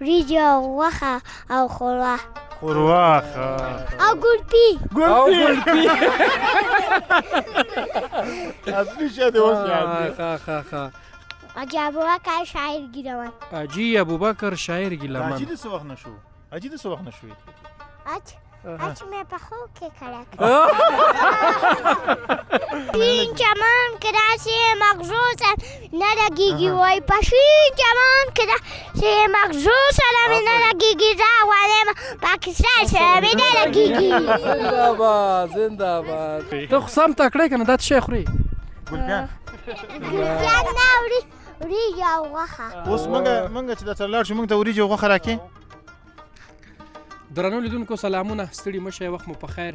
وریجې او غوښه او ښوروا او ګلپي اصلي شی دی اوس یاد دی. حاجي ابوبکر شاعر ګیلمن. حاجي ابوبکر شاعر ګیلمن. حاجي د څه وخت نه شو؟ حاجي د څه وخت نه شوې؟ اچ مې په خوب کې کړه. پشین چمن که داسې مغزو سره نه لګېږي وای پشین چمن که داسې مغزو سره مې نه لګېږي زه غواړم پاکستان سره مې نه لګېږي. زنده‌باد. ته خو سم تکړه یې که نه دا څه شی خورې؟ ګلپیان نه وریجې او غوښه. اوس موږ چې درته لاړ شو موږ ته وریجې او غوښه راکړې. درنو لیدونکو سلامونه، ستړي مه شئ، وخت مو په خیر.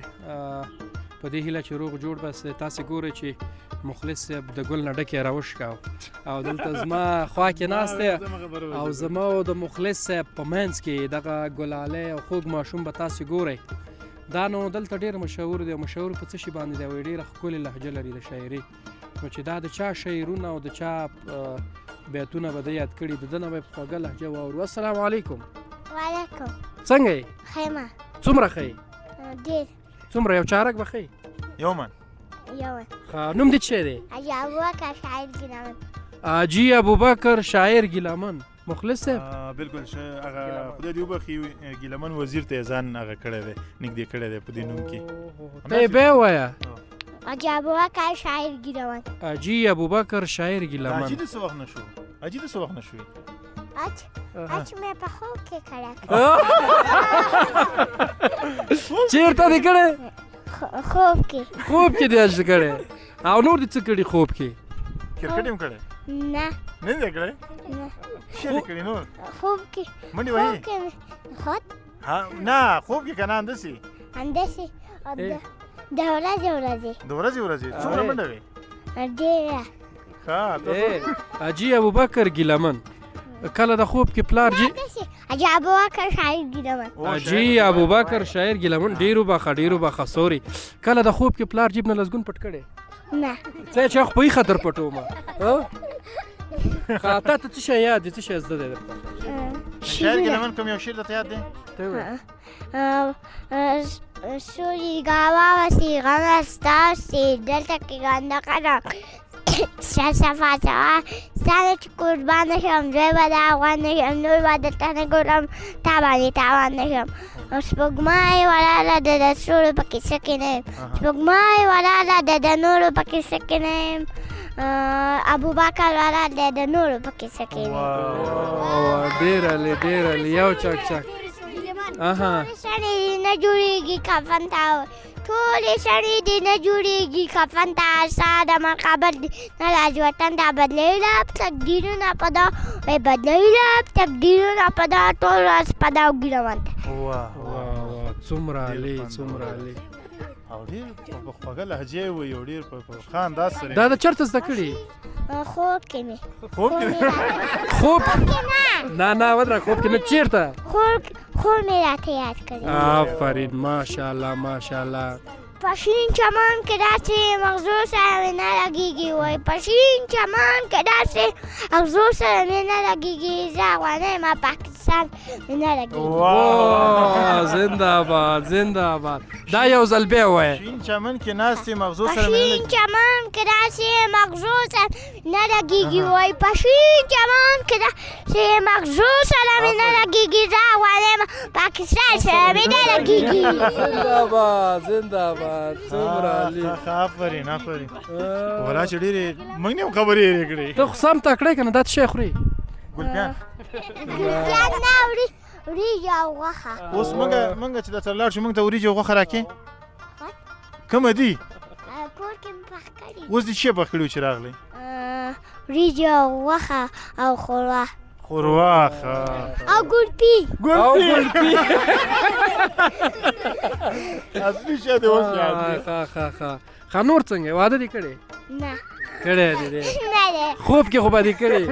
په دې هیله چې روغ جوړ بس. تاسې ګورئ چې مخلص صاحب د ګل نه ډکې راوشکاو او دلته زما خوا کې ناست دی او زما او د مخلص صاحب په منځ کې دغه ګلالی او خوږ ماشوم به تاسې ګورئ. دا نو دلته ډېر مشهور دی. مشهور په څه شي باندې دی؟ وایي ډېره ښکلې لهجه لري د شاعري. نو چې دا د چا شعرونه او د چا بیتونه به ده یاد کړي د ده نه به یې په خوږه لهجه واورو. السلام علیکم. وعلیکم. څنګه یې؟ ښه یم. څومره ښه یې؟ ډېر. څومره؟ یو چارک به ښه یې؟ یو من. نوم دې څه شی دی؟ حاجي ابوبکر شاعر ګیلمن. حاجي ابوبکر شاعر ګیلمن. مخلص صاحب بالکل ښه. هغه خدای دې وبخي ګیلمن وزیر ته ځان هغه کړی دی، نږدې کړی دی په دې نوم کې. ته یې بیا ووایه. حاجي ابوبکر شاعر ګیلمن. حاجي ابوبکر شاعر ګیلمن. حاجي د څه وخت نه شو؟ حاجي د څه وخت نه شوې؟ اچ مې په خوب کې کړه. چېرته دې کړی؟ خوب کې. خوب کې دې اچ کړی. او نور دې څه کړي خوب کې؟ کرکټ هم کړی؟ نه نه دې کړی؟ نه. څه دې کړي نور؟ خوب کې. منډې وهې؟ خود نه خوب کې که نه همداسې همداسې د ورځې د ورځې څومره منډه وې؟ ډېره. حاجي ابوبکر ګیلمن کله د خوب کې پلار جی حاجي ابوبکر شاعر ګیلمن. حاجي ابوبکر شاعر ګیلمن. ډېرو بخه سوري. کله د خوب کې پلار جیب نه لزګون پټ کړی؟ نه. څه چې خپل خطر پټومه خاطر ته څه شی یاد دي؟ څه شی زده دی درته؟ شاعر ګیلمن کوم یو شعر درته یاد دی؟ سوری گاوا وسی غم استاسی دلتا کی گنده کنم صفا سر چی قربان نشم جوی بده افغان نشم نور بده تن گرم تابان نشم سپگمای ولالا دده سور پکی سکنیم سپگمای ولالا دده نور پکی سکنیم ابوبکر ولالا دده نور پکی سکنیم. ډېر علی یو چک. شنی دی نه جوړیږي کفن ته ټولې شنی دی نه جوړیږي کفن ته ساده من خبر دی نه راځي وطن ته بدلیږي تقدیرونه په دا بدلیږي تقدیرونه په دا ټول ورځ په دا ګیلمن ته. څومره علی او ډېر په خوږه لهجې وایي او ډېر په ښه انداز سره. دا د چېرته زده کړي؟ خوب کې مې. خوب نه ودره خوب کې نه چېرته؟ خوب مې راته یاد کړي. آفرین ماشاءالله. پشین چمن که داسې مغزو سره مې نه لګېږي وای پشین چمن که داسې مغزو سره مې نه لګېږي زه غواړم پاکستان مې نه لګېږي. زنده‌باد. دا یو ځل بیا وایه. پشین چمن کې ناستې مغزو سره مې نه لګېږي. پشین چمن که داسې مغزو سره نه لګېږي وای پشین چمن که داسې مغزو سره مې نه لګېږي زه غواړم پاکستان سره مې نه لګېږي. زنده‌باد. څومره علی. آفرین ولا چې ډېرې موږ نه خبرې یې کړې. ته خو سم تکړه یې که نه دا څه شی خورې؟ ګلپیان نه وریجې او غوښه. اوس موږ چې درته لاړ شو موږ ته وریجې او غوښه راکړې؟ کومه دي؟ کور کې مې پخ کړي. اوس دې څه پخ کړي چې راغلی؟ وریجې او غوښه او ښوروا او ګلپي اصلي شی دی اوس یاد دی. ښه نور څنګه واده دې کړی؟ نه کړی دی نه دی خوب کې خو به دې کړی؟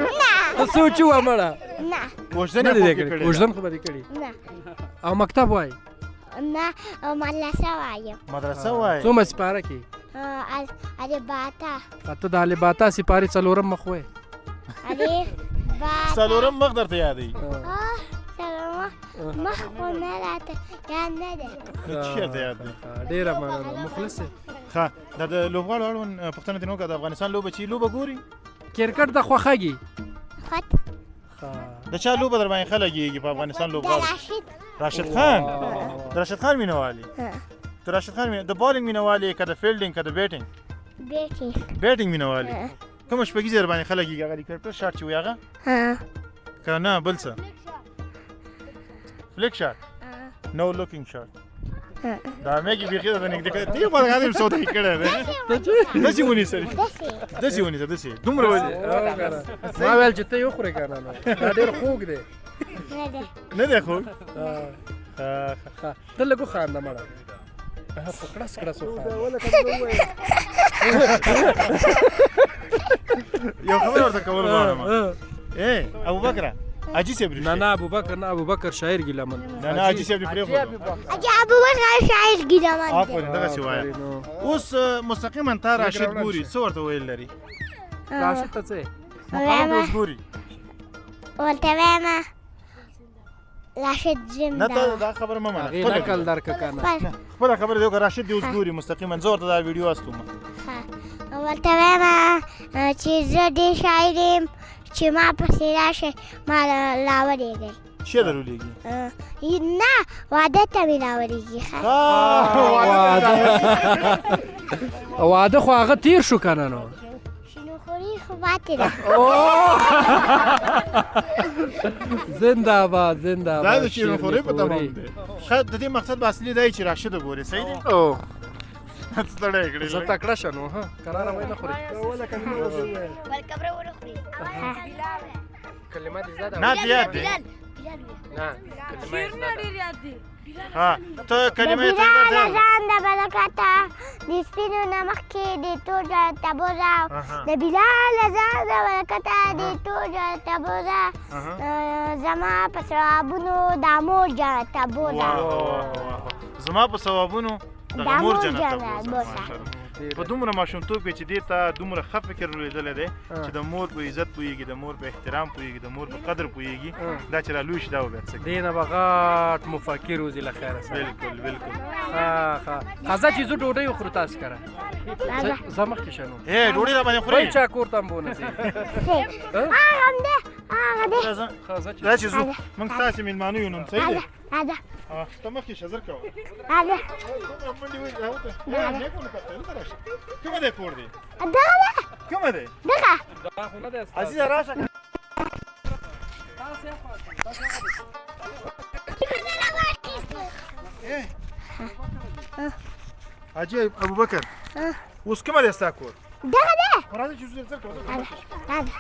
ته سوچ وه مړه نه وژدن نه یې دې خوب کې کړی کړی وژدن خو به دې کړی نه او مکتب وایي نه مدرسه وایم مدرسه وایي څومره سپاره کې؟ الباتا ته د الباتا سپارې څلورم مخ وایې؟ څلورم مخ درته یادوي؟ مخ خو نه راته یاد نه دی. چیرته یاد دی؟ ډېره مننه مخلص یې. ښه دا د لوبغاړو اړوند پوښتنه دې نه وکړه د افغانستان لوبه چې لوبه ګوري کرکټ د خوښږي. خط د چا لوبه در باندې ښه لګېږي په افغانستان د لوبغاړو؟ راشد. راشد خان. د راشد خان مینوالي. د راشد خان د بالینګ مینوالي که د فیلډینګ که د بیټینګ؟ بیټینګ مینوالي. کومه شپږیزه در باندې ښه لګېږي هغه ریکرپټر شاټ چې وي هغه؟ که نه بل څه؟ فلیک شاټ؟ نو لوکینګ شاټ. دا مېږي بیخي درته نږدې کړی دی خو هغه دې سودا یې کړی دی. داسې ونیسه داسې ونیسه داسې دومره ما ویل چې ته یې وخورې که نه نو دا ډېر خوږ دی. نه دی خوږ؟ ته لږ وخانده مړه په کړس کړس وخانده. یو خبره ورته کول غواړم. ابوبکره حاجي صاحب نه نه ابوبکر نه ابوبکر شاعر ګیلمن. نه نه حاجي صاحب دې پرېښودو. ابوبکر شاعر ګیلمن. آفرین دغسې وایه. اوس مستقیما تا راشد ګوري څه ورته ویل لري؟ راشد ته څه مقابل اوس ګوري؟ ورته وایم راشد زم نه ته دا خبره مه منه. هغې نقل درکه که نه خپله خبره دې وکړه راشد دې اوس ګوري مستقیما زه ورته دا ویډیو استوم. ورته وایم چې زه ډېر شاعر یم چې ما پسې راشئ ما راولېږئ. څه در ولېږي؟ نه واده ته مې راولېږي. واده خو هغه تیر شو که نه نو شینوخوري خو پاتې ده. زنده باد زنده دا د شیرینخورۍ په تمام دی. ښه د دې مقصد به اصلي دی چې راشد وګورې صحیح دی؟ ستړی یې کړې زه تکړه شه نو کراره وای نه خورې. کلمه دې زده ده؟ نه یاد دی. نه کلمه یې ها ته کلمه یې د ځان د برکته د سپینو نه مخکې د تور جال تبوزه د بلال ځان د برکته د تور جال تبوزه زما په ثوابونو د مور جنت تبوزه. زما په ثوابونو د مور جنت تبوزه. په دومره ماشومتوب کې چې دې ته دومره ښه فکر لوېدلی دی چې د مور په عزت پوهېږي د مور په احترام پوهېږي د مور په قدر پوهېږي دا چې را لوی شي دا به بیا څه کوي. دې نه به غټ مفکر وځي له خیره سره. بلکل بلکل. ښه ځه چې زه ډوډۍ وخورو تاسو کره زه مخکې شه نو. ډوډۍ را باندې خورې؟ بل چا کور ته هم بونه ځي. دا چې ځو موږ ستاسې مېلمانه یو نن صحیح دی؟ راځه ته مخکې شه زر کوه. راځه کومه دی کور دی؟ دغه ده کومه دی؟ دغه عزیزه راشه. حاجي ابوبکر اوس کومه دی ستا کور؟ دغه ده راځه چې زر کوه. راځه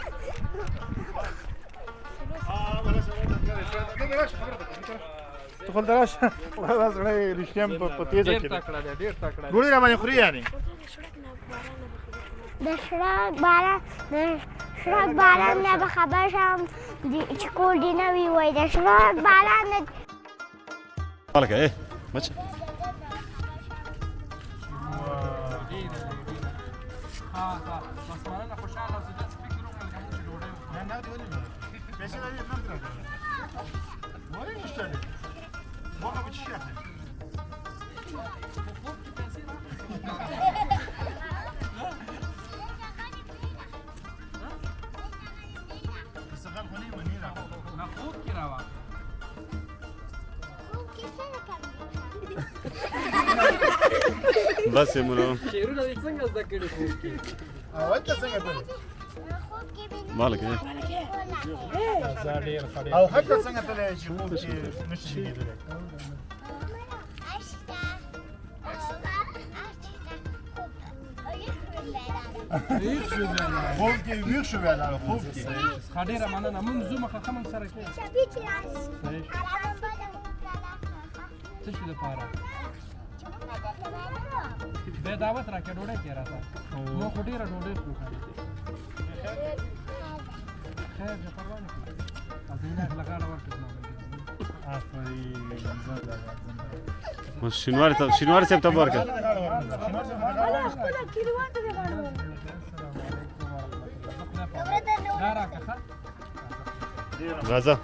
ته خو دلته راشه. دا سړی رښتیا هم په تېزه کې دی. ډوډۍ را باندې خوري یعنې؟ د شړک باران نه به خبر شم چې کور دې نه وي وایي د شړک باران نه. مالك ايه ماشي بس يا منو شعرونه دې څنګه زده کړي خوب کې؟ ته څنګه تللی؟ مالك ايه او حتی څنګه تللی چې خوب کې نشي لیدلی؟ خوب کې ویښ شو بیا لاړه خوب کې. ښه ډېره مننه مونږ ځو مخه ښه مونږ سره کوو. څه شي دپاره؟ بیا دعوت راکړه ډوډۍ کې راته. موږ خو ډېره ډوډۍ خورو. خیر ده پروا نه کړه. هزینه لګاله ورکړه زما بس شینواری صاحب ته ورکړه. دا راکړه ښه. راځه